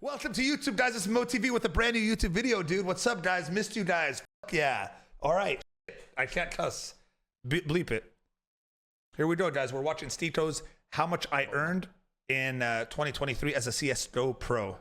Welcome to YouTube, guys. This is moetv with a brand new YouTube video, dude. What's up, guys? Missed you guys. Fuck yeah. All right. I can't cuss. Bleep it. Here we go, guys. We're watching Stito's How Much I Earned in 2023 as a CSGO Pro.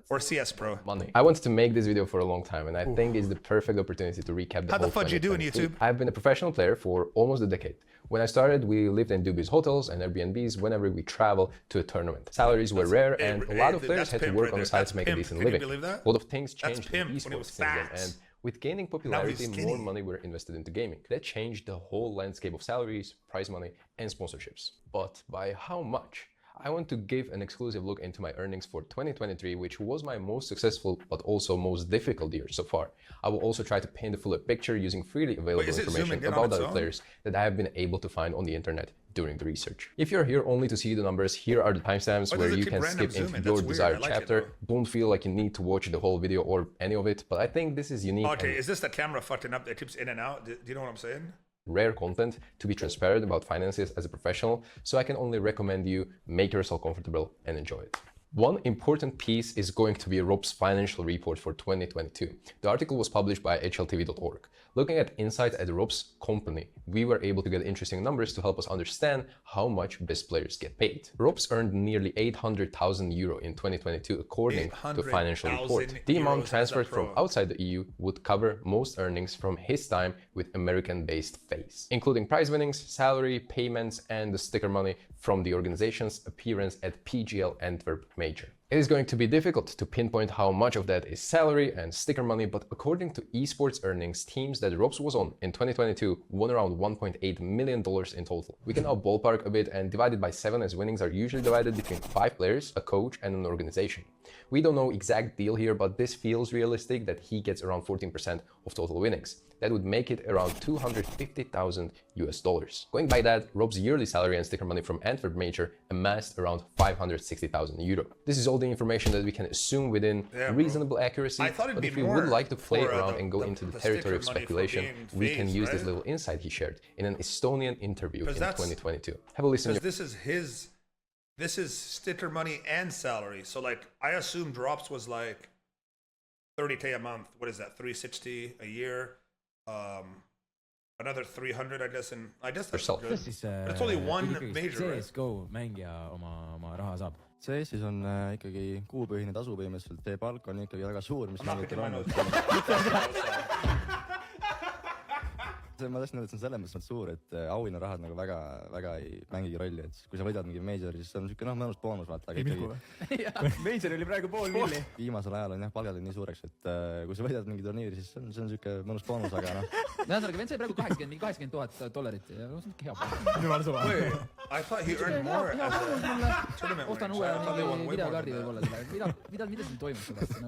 Or CS Pro. Money. I wanted to make this video for a long time, and I think it's the perfect opportunity to recap the How the fudge you doing, YouTube? I've been a professional player for almost a decade. When I started, we lived in dubious hotels and Airbnbs whenever we travel to a tournament. Salaries were rare, and a lot of players had to work on the side to make a decent living. A lot of things changed in esports since then, and with gaining popularity, more money were invested into gaming. That changed the whole landscape of salaries, prize money, and sponsorships. But by how much? I want to give an exclusive look into my earnings for 2023, which was my most successful but also most difficult year so far. I will also try to paint a fuller picture using freely available information about other players that I have been able to find on the internet during the research. If you're here only to see the numbers, here are the timestamps where you can skip into your desired chapter. Don't feel like you need to watch the whole video or any of it, but I think this is unique. Okay, is this the camera fucking up that keeps in and out? Do you know what I'm saying? Rare content to be transparent about finances as a professional, so I can only recommend you make yourself comfortable and enjoy it. One important piece is going to be Rob's financial report for 2022. The article was published by hltv.org. Looking at insight at Rob's company, we were able to get interesting numbers to help us understand how much best players get paid. Rob's earned nearly 800,000 euro in 2022 according to financial report. The amount transferred from outside the EU would cover most earnings from his time with American-based FaZe, including prize winnings, salary, payments, and the sticker money from the organization's appearance at PGL Antwerp Major. It is going to be difficult to pinpoint how much of that is salary and sticker money, but according to esports earnings, teams that Robs was on in 2022 won around $1.8 million in total. We can now ballpark a bit and divide it by 7, as winnings are usually divided between 5 players, a coach, and an organization. We don't know exact deal here, but this feels realistic that he gets around 14% of total winnings. That would make it around 250,000 US dollars. Going by that, Rob's yearly salary and sticker money from Antwerp Major amassed around 560,000 euro. This is all the information that we can assume within reasonable accuracy, but if you would like to play around and go into the territory of speculation, we can use this little insight he shared in an Estonian interview in 2022. Have a listen. This is sticker money and salary. So like, I assume Drops was like 30K a month. What is that? 360 a year. Another 300, I guess, and I guess that's good. It's only one major, right? CSGO mängija oma raha saab. CS-is on ikkagi kuupõhine tasu põhimõtteliselt, teie palk on ikkagi väga suur, mis mängijatel on. Ma tahtsin öelda, et see on selles mõttes suur, et auhinnarahad nagu väga ei mängigi rolli, et kui sa võidad mingi majori, siis see on niisugune mõnus boonus, vaata, aga ikkagi. Major oli praegu pool milli. Viimasel ajal on jah, palgad nii suureks, et kui sa võidad mingi turniiri, siis see on niisugune mõnus boonus, aga noh. Nähdagi, vend sai praegu $80,000 ja see on ikka hea. Jumal suva. I thought he earned more as a tournament winner. Ostan uue videokaardi võib-olla selle. Mida siin toimub sellest?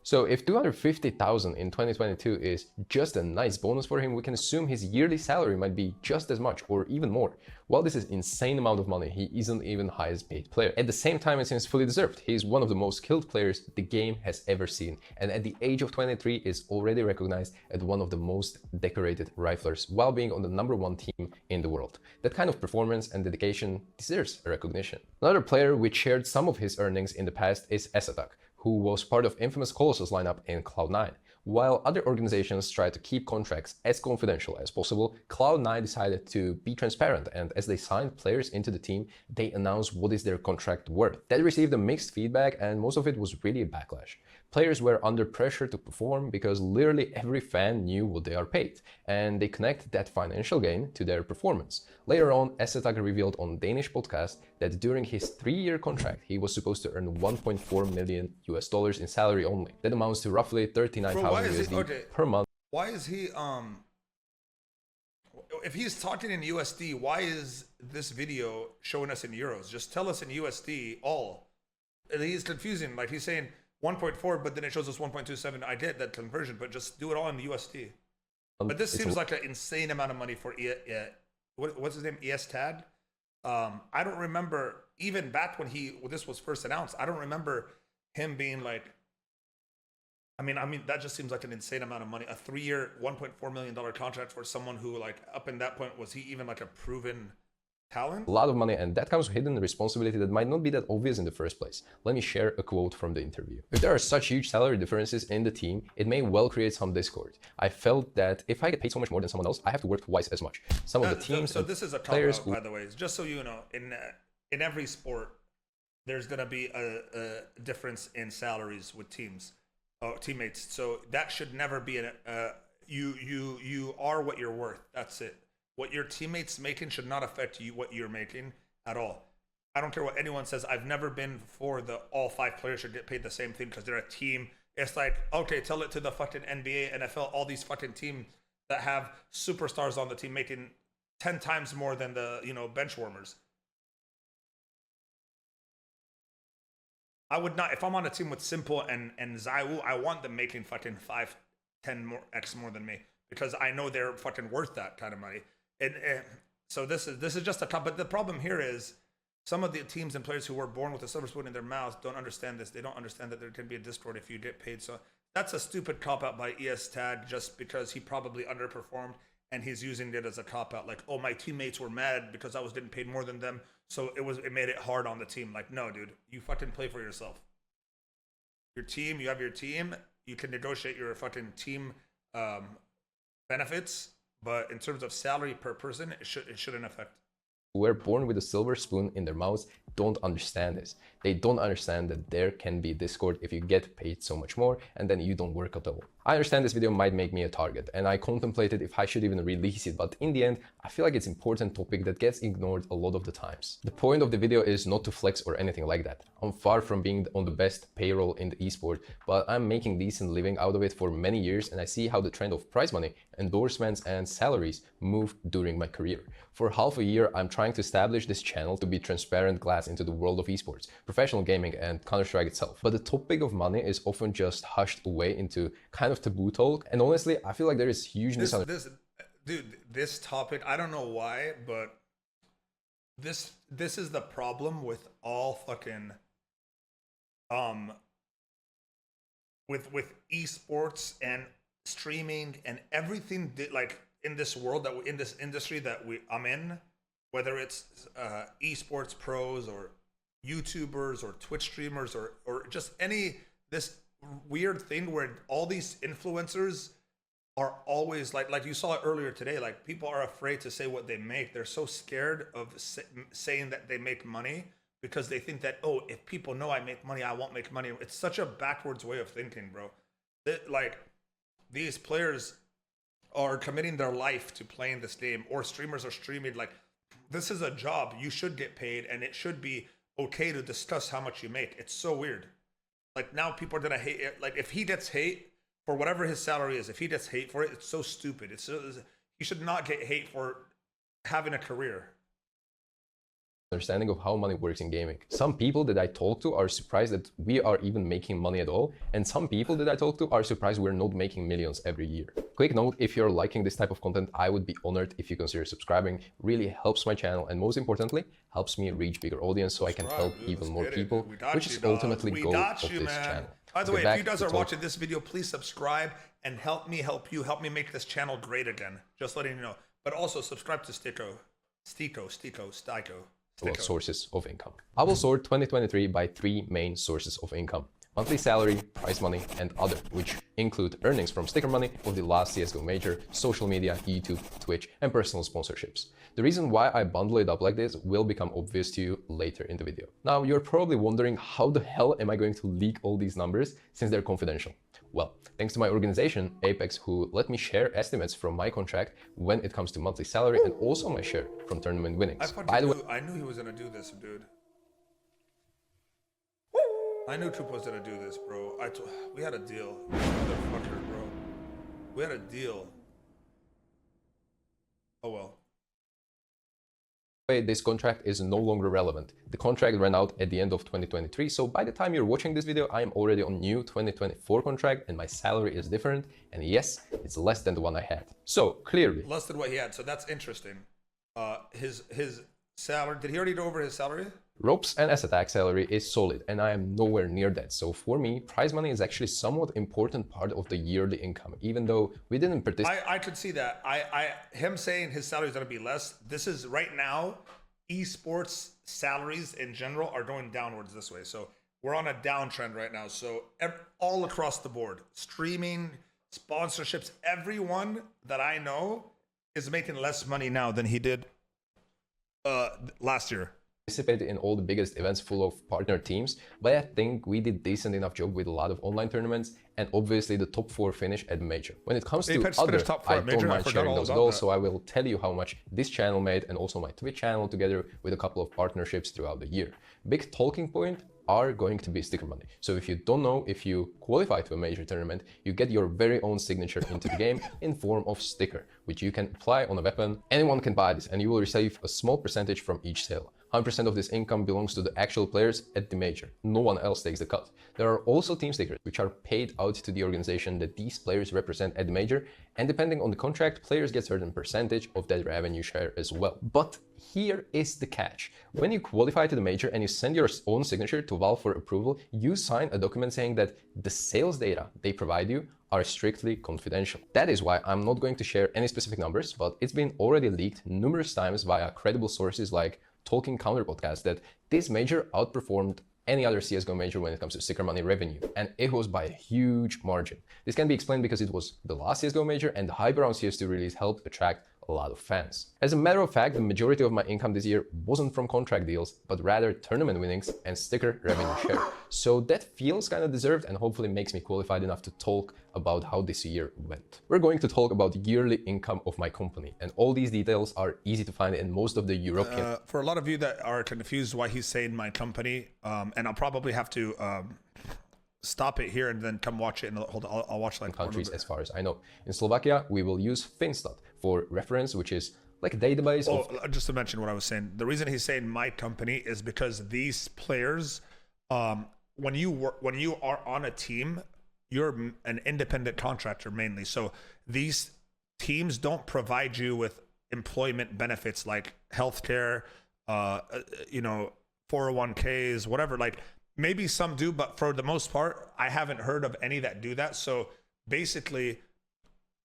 So if 250,000 in 2022 is just a nice bonus for him, we can assume his yearly salary might be just as much or even more. While this is an insane amount of money, he isn't even the highest paid player. At the same time, it seems fully deserved. He is one of the most skilled players the game has ever seen, and at the age of 23 is already recognized as one of the most decorated riflers while being on the #1 team in the world. That kind of performance and dedication deserves a recognition. Another player which shared some of his earnings in the past is Esports, who was part of infamous Colossus lineup in Cloud9. While other organizations try to keep contracts as confidential as possible, Cloud9 decided to be transparent, and as they signed players into the team, they announced what is their contract worth. That received a mixed feedback, and most of it was really a backlash. Players were under pressure to perform because literally every fan knew what they are paid, and they connect that financial gain to their performance. Later on, Esetag revealed on Danish podcast that during his 3-year contract, he was supposed to earn 1.4 million US dollars in salary only. That amounts to roughly 39,000 USD per month. Why is he, if he's talking in USD, why is this video showing us in euros? Just tell us in USD all. He's confusing, like he's saying 1.4, but then it shows us 1.27. I get that conversion, but just do it all in USD. But this seems like an insane amount of money for what's his name? Estad. I don't remember, even back when this was first announced, I don't remember him being like, I mean, that just seems like an insane amount of money. A 3-year, $1.4 million contract for someone who, like, up in that point, was he even like a proven talent. A lot of money, and that comes with hidden responsibility that might not be that obvious in the first place. Let me share a quote from the interview. If there are such huge salary differences in the team, it may well create some discord. I felt that if I get paid so much more than someone else, I have to work twice as much. Some of the teams so this is a players cop-out, by the way. Just so you know, in every sport, there's gonna be a difference in salaries with teammates. So that should never be you are what you're worth. That's it. What your teammates making should not affect you what you're making at all. I don't care what anyone says. I've never been for all 5 players should get paid the same thing because they're a team. It's like, okay, tell it to the fucking NBA, NFL, all these fucking teams that have superstars on the team making 10 times more than the bench warmers. I would not, if I'm on a team with Simple and Zaiwu, I want them making fucking 5-10x more than me because I know they're fucking worth that kind of money. And so this is just a top. But the problem here is some of the teams and players who were born with a silver spoon in their mouth don't understand this. They don't understand that there can be a discord if you get paid. So that's a stupid cop out by ESTAD just because he probably underperformed and he's using it as a cop out. Like, oh, my teammates were mad because I was getting paid more than them, so it made it hard on the team. Like, no, dude, you fucking play for yourself. Your team, you have your team. You can negotiate your fucking team benefits. But in terms of salary per person, it shouldn't affect. Who were born with a silver spoon in their mouths don't understand this. They don't understand that there can be discord if you get paid so much more and then you don't work at all. I understand this video might make me a target and I contemplated if I should even release it, but in the end, I feel like it's an important topic that gets ignored a lot of the times. The point of the video is not to flex or anything like that. I'm far from being on the best payroll in the esport, but I'm making decent living out of it for many years and I see how the trend of prize money, endorsements and salaries move during my career. For half a year, I'm trying to establish this channel to be transparent glass into the world of esports, professional gaming and Counter-Strike itself. But the topic of money is often just hushed away into kind of taboo talk. And honestly, I feel like there is huge misunderstanding. This topic, I don't know why, but this is the problem with all fucking with esports and streaming and everything like in this world in this industry that I'm in, whether it's esports pros or YouTubers or Twitch streamers or just this weird thing where all these influencers are always like you saw it earlier today, like people are afraid to say what they make. They're so scared of saying that they make money because they think that, oh, if people know I make money, I won't make money. It's such a backwards way of thinking, bro. Like these players are committing their life to playing this game, or streamers are streaming. Like, this is a job. You should get paid, and it should be okay to discuss how much you make. It's so weird. Like, now people are gonna hate it. Like, if he gets hate for whatever his salary is, if he gets hate for it, it's so stupid. He should not get hate for having a career. Understanding of how money works in gaming. Some people that I talk to are surprised that we are even making money at all, and some people that I talk to are surprised we're not making millions every year. Quick note, if you're liking this type of content, I would be honored if you consider subscribing. Really helps my channel and most importantly, helps me reach bigger audience so I can help even more people, which is ultimately the goal of this channel. By the way, if you guys are watching this video, please subscribe and help me help you. Help me make this channel great again. Just letting you know. But also subscribe to Stico. Sources of income. I will sort 2023 by 3 main sources of income: monthly salary, prize money, and other, which include earnings from sticker money of the last CSGO major, social media, YouTube, Twitch, and personal sponsorships. The reason why I bundle it up like this will become obvious to you later in the video. Now, you're probably wondering, how the hell am I going to leak all these numbers since they're confidential? Well, thanks to my organization, Apex, who let me share estimates from my contract when it comes to monthly salary and also my share from tournament winnings. By the way, I knew he was gonna do this, dude. I knew Troop was gonna do this, bro. We had a deal, motherfucker, bro. We had a deal. Oh well. This contract is no longer relevant. The contract ran out at the end of 2023, so by the time you're watching this video, I am already on new 2024 contract and my salary is different, and yes, it's less than the one I had. So clearly less than what he had, so that's interesting. His salary, did he already go over his salary? Ropes and S-Attack salary is solid and I am nowhere near that. So for me, prize money is actually somewhat important part of the yearly income, even though we didn't participate. I could see that. Him saying his salary is going to be less. This is right now, esports salaries in general are going downwards this way. So we're on a downtrend right now. So all across the board, streaming, sponsorships, everyone that I know is making less money now than he did last year. Participated in all the biggest events full of partner teams, but I think we did decent enough job with a lot of online tournaments and obviously the top 4 finish at major. When it comes to other, top 4 I at major. don't mind sharing those goals, that. so I will tell you how much this channel made and also my Twitch channel together with a couple of partnerships throughout the year. Big talking point are going to be sticker money. So if you don't know, if you qualify to a major tournament, you get your very own signature into the game in form of sticker, which you can apply on a weapon. Anyone can buy this and you will receive a small percentage from each sale. 100% of this income belongs to the actual players at the major. No one else takes the cut. There are also team stickers, which are paid out to the organization that these players represent at the major, and depending on the contract, players get certain percentage of that revenue share as well. But here is the catch. When you qualify to the major and you send your own signature to Valve for approval, you sign a document saying that the sales data they provide you are strictly confidential. That is why I'm not going to share any specific numbers, but it's been already leaked numerous times via credible sources like Talking Counter podcast that this major outperformed any other CSGO major when it comes to sticker money revenue, and it was by a huge margin. This can be explained because it was the last CSGO major and the hype around CS2 release helped attract a lot of fans. As a matter of fact, the majority of my income this year wasn't from contract deals, but rather tournament winnings and sticker revenue share. So that feels kind of deserved and hopefully makes me qualified enough to talk about how this year went. We're going to talk about the yearly income of my company, and all these details are easy to find in most of the European... For a lot of you that are confused why he's saying my company, and I'll probably have to stop it here and then come watch it and I'll watch like countries as far as I know. In Slovakia, we will use Finstat for reference, which is like a database just to mention what I was saying, the reason he's saying my company is because these players, when you are on a team, you're an independent contractor mainly. So these teams don't provide you with employment benefits like healthcare, 401ks, whatever. Like maybe some do, but for the most part, I haven't heard of any that do that. So basically,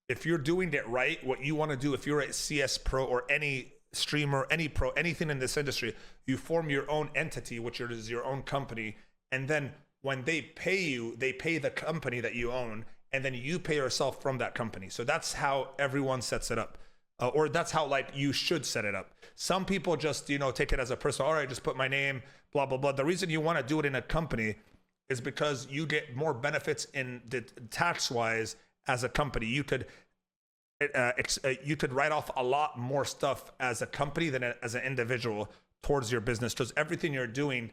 if you're doing it right, what you want to do, if you're a CS pro or any streamer, any pro, anything in this industry, you form your own entity, which is your own company. And then when they pay you, they pay the company that you own, and then you pay yourself from that company. So that's how everyone sets it up. Or that's how like you should set it up. Some people just, take it as a personal, all right, just put my name, blah, blah, blah. The reason you want to do it in a company is because you get more benefits in the tax-wise as a company. You could write off a lot more stuff as a company than as an individual towards your business, because everything you're doing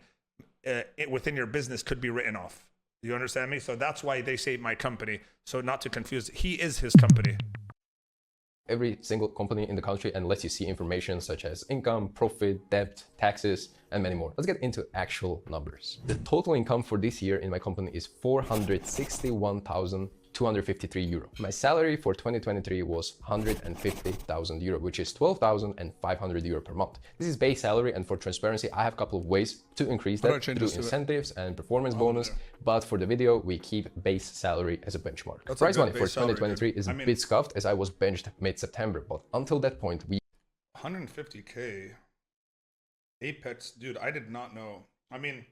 within your business could be written off. You understand me? So that's why they say my company. So not to confuse, he is his company. Every single company in the country and lets you see information such as income, profit, debt, taxes, and many more. Let's get into actual numbers. The total income for this year in my company is 461,253 euro. My salary for 2023 was 150,000 euro, which is 12,500 euro per month. This is base salary, and for transparency, I have a couple of ways to increase that through incentives and performance bonus. But for the video, we keep base salary as a benchmark. Prize money for 2023 is a bit scuffed as I was benched mid-September, but until that point, we 150k Apex, dude. I did not know. I mean,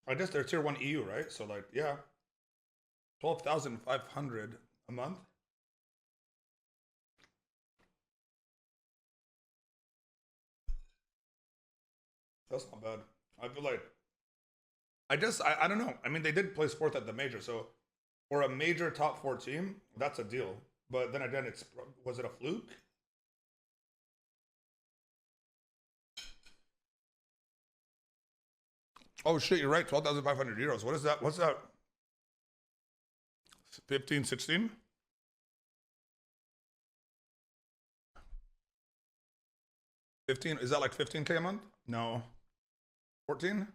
I guess they're tier 1 EU, right? So like, yeah. 12,500 a month. That's not bad. I feel like I don't know. I mean, they did place fourth at the major, so for a major top 4 team, that's a deal. But then again, was it a fluke? Oh shit, you're right. 12,500 euros. What is that? What's that? 15, 16? Is that like 15k a month? No. 14?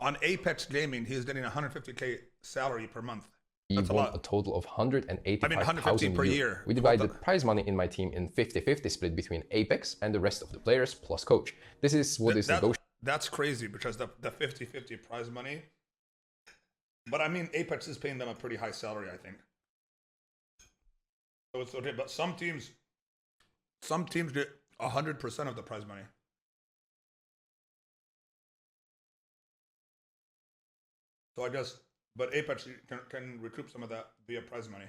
On Apex Gaming, he's getting 150k salary per month. That's won a total of 185,000 per year. We divide the prize money in my team in 50-50 split between Apex and the rest of the players plus coach. This is what is negotiated. That's crazy because the 50-50 prize money But I mean, Apex is paying them a pretty high salary, I think. So it's okay. But some teams get 100% of the prize money. So I guess, but Apex can recoup some of that via prize money.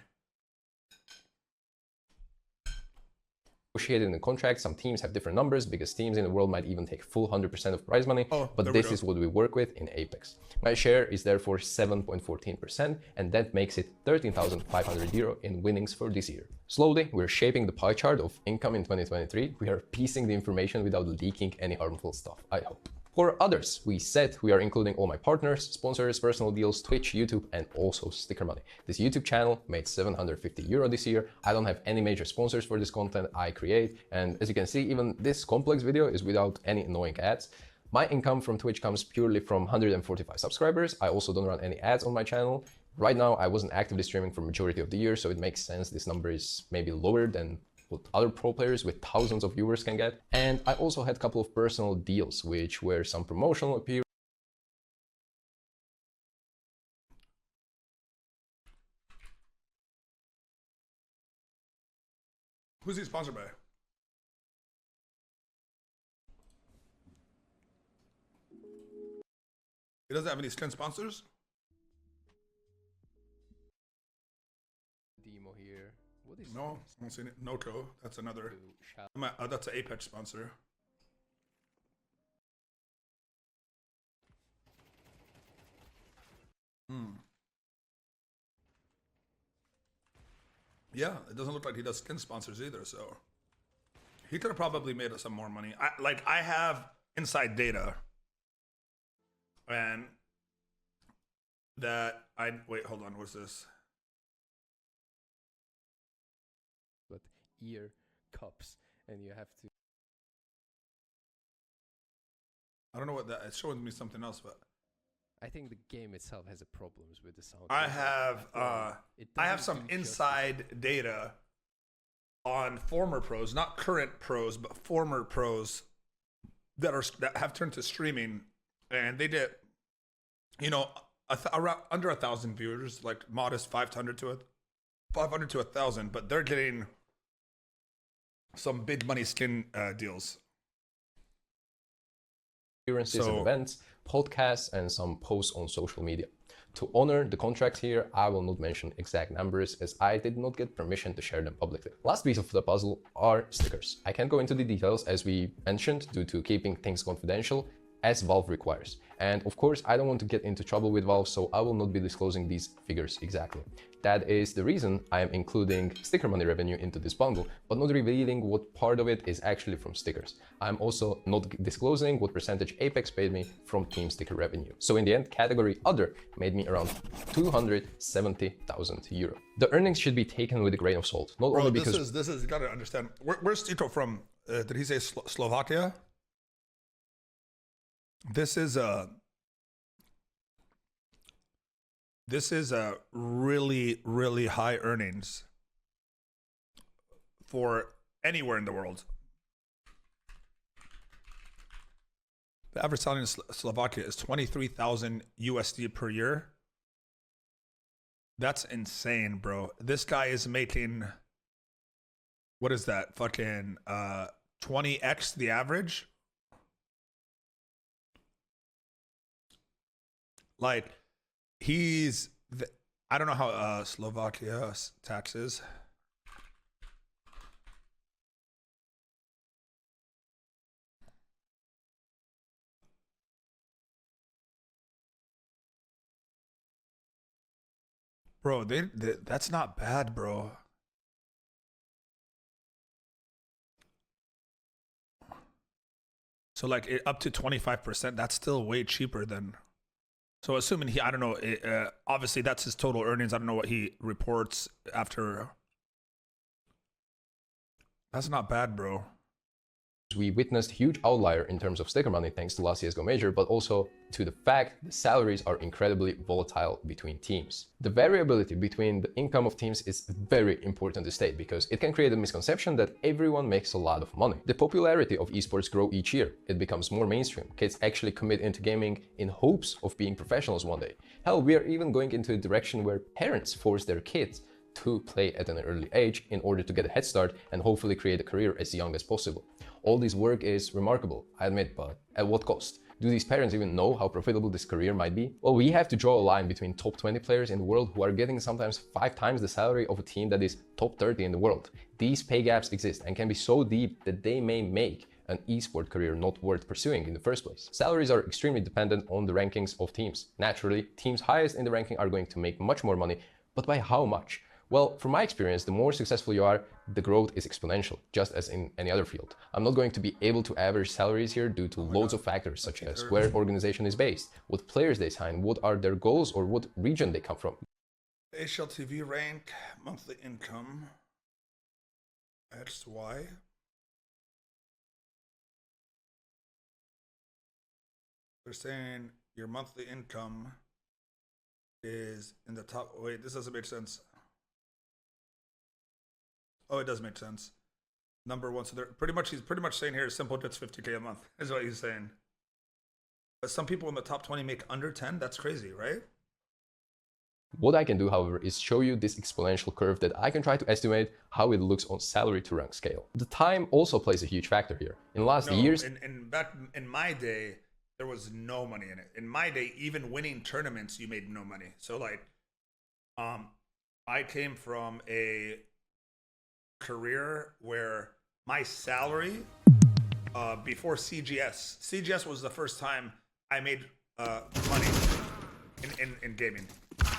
Negotiated in the contract, some teams have different numbers because teams in the world might even take full 100% of prize money, but this is what we work with in Apex. My share is therefore 7.14%, and that makes it 13,500 euro in winnings for this year. Slowly, we're shaping the pie chart of income in 2023. We are piecing the information without leaking any harmful stuff, I hope. For others, we said we are including all my partners, sponsors, personal deals, Twitch, YouTube, and also sticker money. This YouTube channel made 750 euro this year. I don't have any major sponsors for this content I create. And as you can see, even this complex video is without any annoying ads. My income from Twitch comes purely from 145 subscribers. I also don't run any ads on my channel. Right now, I wasn't actively streaming for majority of the year, so it makes sense this number is maybe lower than what other pro players with thousands of viewers can get. And I also had a couple of personal deals, which were some promotional appearances. Who's he sponsored by? He doesn't have any skin sponsors? Demo here. What is No, I don't see it. Noto, that's another. That's an Apex sponsor. Yeah, it doesn't look like he does skin sponsors either, so he could have probably made us some more money. I have inside data, and that wait, hold on, what's this? But ear cups, and you have to. I don't know what that. It's showing me something else, but I think the game itself has problems with the sound. I have some inside data on former pros, not current pros, but former pros that have turned to streaming, and they did, around under 1,000 viewers, like modest 500 to 1,000, but they're getting some big money skin deals. Appearances and events, podcasts, and some posts on social media. To honor the contract here, I will not mention exact numbers as I did not get permission to share them publicly. Last piece of the puzzle are stickers. I can't go into the details as we mentioned due to keeping things confidential as Valve requires. And of course, I don't want to get into trouble with Valve, so I will not be disclosing these figures exactly. That is the reason I am including sticker money revenue into this bundle, but not revealing what part of it is actually from stickers. I'm also not disclosing what percentage Apex paid me from team sticker revenue. So in the end, category other made me around 270,000 euro. The earnings should be taken with a grain of salt, not only because this is you gotta understand. Where's Tito from? Did he say Slovakia? This is a really, really high earnings for anywhere in the world. The average salary in Slovakia is 23,000 USD per year. That's insane, bro. This guy is making, what is that? Fucking 20x the average. Like, I don't know how Slovakia's taxes. Bro, that's not bad, bro. So like up to 25%, that's still way cheaper than. So assuming I don't know, obviously that's his total earnings. I don't know what he reports after. That's not bad, bro. We witnessed huge outlier in terms of sticker money thanks to last CSGO major, but also to the fact the salaries are incredibly volatile between teams. The variability between the income of teams is very important to state because it can create a misconception that everyone makes a lot of money. The popularity of esports grow each year. It becomes more mainstream. Kids actually commit into gaming in hopes of being professionals one day. Hell, we are even going into a direction where parents force their kids to play at an early age in order to get a head start and hopefully create a career as young as possible. All this work is remarkable, I admit, but at what cost? Do these parents even know how profitable this career might be? Well, we have to draw a line between top 20 players in the world who are getting sometimes 5 times the salary of a team that is top 30 in the world. These pay gaps exist and can be so deep that they may make an esport career not worth pursuing in the first place. Salaries are extremely dependent on the rankings of teams. Naturally, teams highest in the ranking are going to make much more money, but by how much? Well, from my experience, the more successful you are, the growth is exponential, just as in any other field. I'm not going to be able to average salaries here due to loads of factors, such as where organization is based, what players they sign, what are their goals, or what region they come from. HLTV rank, monthly income, XY. They're saying your monthly income is in the top. Wait, this doesn't make sense. Oh, it does make sense. Number one. So they're he's pretty much saying here simple gets 50K a month is what he's saying. But some people in the top 20 make under 10. That's crazy, right? What I can do, however, is show you this exponential curve that I can try to estimate how it looks on salary to rank scale. The time also plays a huge factor here. In last years, back in my day, there was no money in it. In my day, even winning tournaments, you made no money. So like, I came from a career where my salary before CGS was the first time I made money in gaming.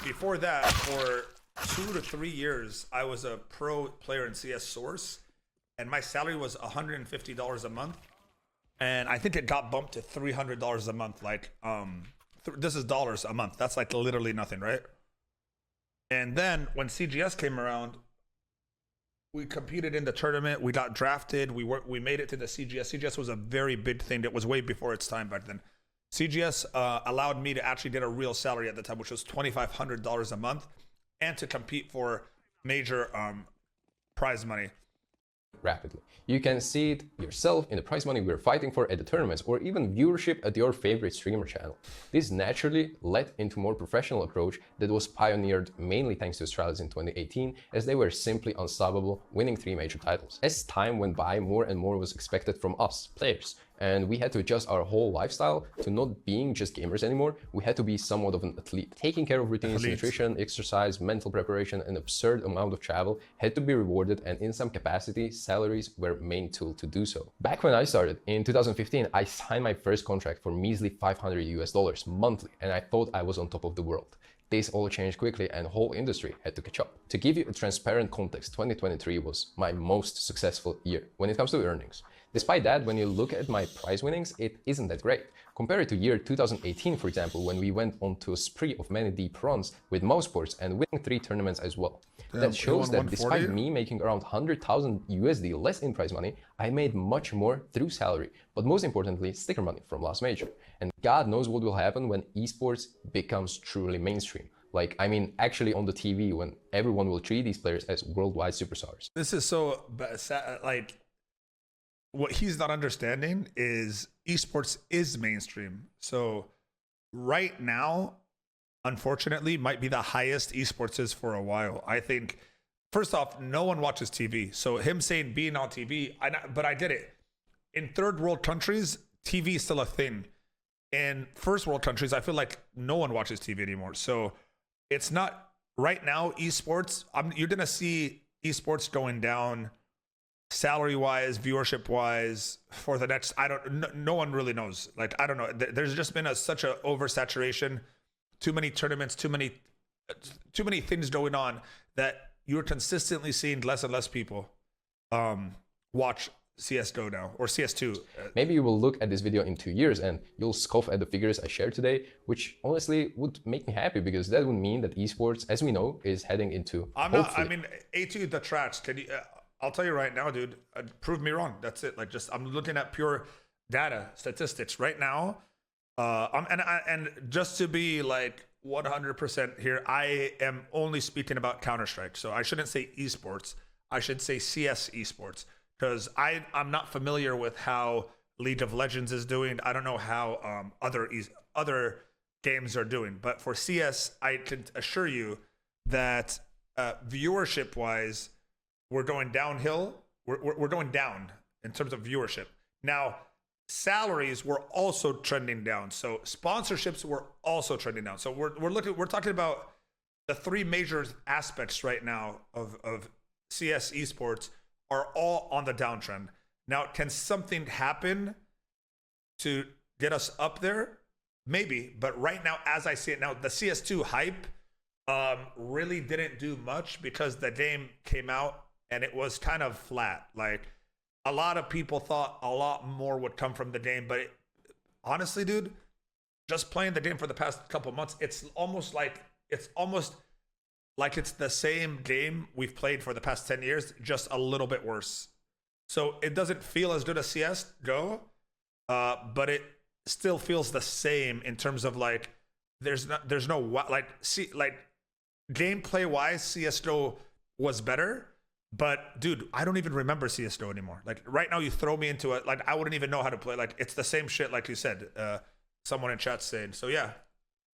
Before that, for 2 to 3 years, I was a pro player in CS Source, and my salary was $150 a month, and I think it got bumped to $300 a month. Like, this is dollars a month. That's like literally nothing, right? And then when CGS came around, we competed in the tournament. We got drafted. We made it to the CGS. CGS was a very big thing. That was way before its time back then. CGS allowed me to actually get a real salary at the time, which was $2,500 a month, and to compete for major prize money. Rapidly. You can see it yourself in the prize money we're fighting for at the tournaments, or even viewership at your favorite streamer channel. This naturally led into a more professional approach that was pioneered mainly thanks to Astralis in 2018, as they were simply unstoppable, winning 3 major titles. As time went by, more and more was expected from us, players, and we had to adjust our whole lifestyle to not being just gamers anymore. We had to be somewhat of an athlete. Taking care of routines, nutrition, exercise, mental preparation, an absurd amount of travel had to be rewarded, and in some capacity, salaries were main tool to do so. Back when I started in 2015, I signed my first contract for measly $500 monthly, and I thought I was on top of the world. This all changed quickly and the whole industry had to catch up. To give you a transparent context, 2023 was my most successful year when it comes to earnings. Despite that, when you look at my prize winnings, it isn't that great. Compare it to year 2018, for example, when we went on to a spree of many deep runs with Moe Sports and winning 3 tournaments as well. Damn, that shows that despite me making around 100,000 USD less in prize money, I made much more through salary, but most importantly, sticker money from last major. And God knows what will happen when esports becomes truly mainstream. Like, I mean, actually on the TV, when everyone will treat these players as worldwide superstars. This is so sad, like, what he's not understanding is esports is mainstream. So right now, unfortunately, might be the highest esports is for a while. I think, first off, no one watches TV. So him saying being on TV, but I did it. In third world countries, TV is still a thing. In first world countries, I feel like no one watches TV anymore. So it's not, right now, esports, you're going to see esports going down salary-wise, viewership-wise, for the next, no one really knows. Like, I don't know. There's just been such a oversaturation, too many tournaments, too many things going on that you're consistently seeing less and less people watch CSGO now, or CS2. Maybe you will look at this video in 2 years and you'll scoff at the figures I shared today, which honestly would make me happy, because that would mean that esports, as we know, is heading into, I mean, A2 the trash. Can you... I'll tell you right now, dude. Prove me wrong. That's it. Like, just I'm looking at pure data, statistics right now. And just to be like 100% here, I am only speaking about Counter-Strike. So I shouldn't say esports. I should say CS esports, because I'm not familiar with how League of Legends is doing. I don't know how other games are doing. But for CS, I can assure you that viewership wise, we're going downhill. We're going down in terms of viewership. Now, salaries were also trending down. So sponsorships were also trending down. So we're talking about the three major aspects right now of CS esports are all on the downtrend. Now, can something happen to get us up there? Maybe, but right now, as I see it now, the CS2 hype really didn't do much because the game came out and it was kind of flat. Like, a lot of people thought a lot more would come from the game, but honestly, dude, just playing the game for the past couple months, it's almost like it's the same game we've played for the past 10 years, just a little bit worse. So it doesn't feel as good as CSGO, but it still feels the same in terms of like there's no like gameplay wise, CSGO was better. But dude, I don't even remember CSGO anymore. Like right now, you throw me into it, like I wouldn't even know how to play. Like it's the same shit, like you said. Someone in chat saying. So yeah.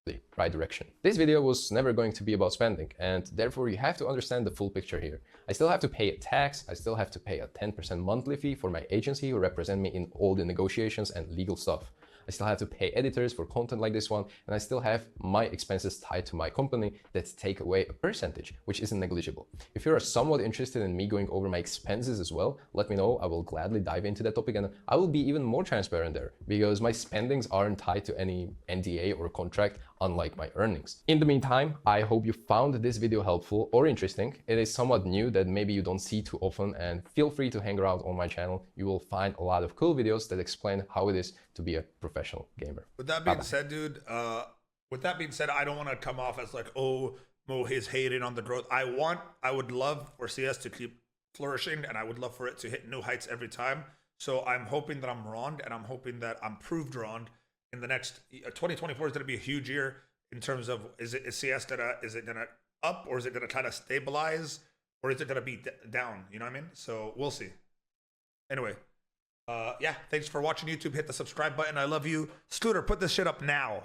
The right direction. This video was never going to be about spending, and therefore you have to understand the full picture here. I still have to pay a tax, I still have to pay a 10% monthly fee for my agency who represent me in all the negotiations and legal stuff. I still have to pay editors for content like this one, and I still have my expenses tied to my company that take away a percentage, which isn't negligible. If you're somewhat interested in me going over my expenses as well, let me know. I will gladly dive into that topic, and I will be even more transparent there because my spendings aren't tied to any NDA or contract, unlike my earnings. In the meantime, I hope you found this video helpful or interesting. It is somewhat new that maybe you don't see too often, and feel free to hang around on my channel. You will find a lot of cool videos that explain how it is to be a professional gamer. With that being said, dude, I don't want to come off as like, oh, Mo is hating on the growth. I would love for CS to keep flourishing, and I would love for it to hit new heights every time. So I'm hoping that I'm wrong, and I'm hoping that I'm proved wrong. In the next 2024 is going to be a huge year in terms of is CS gonna up, or is it gonna kind of stabilize, or is it gonna be down? You know what I mean? So we'll see. Anyway, yeah, thanks for watching YouTube. Hit the subscribe button. I love you. Scooter, put this shit up now.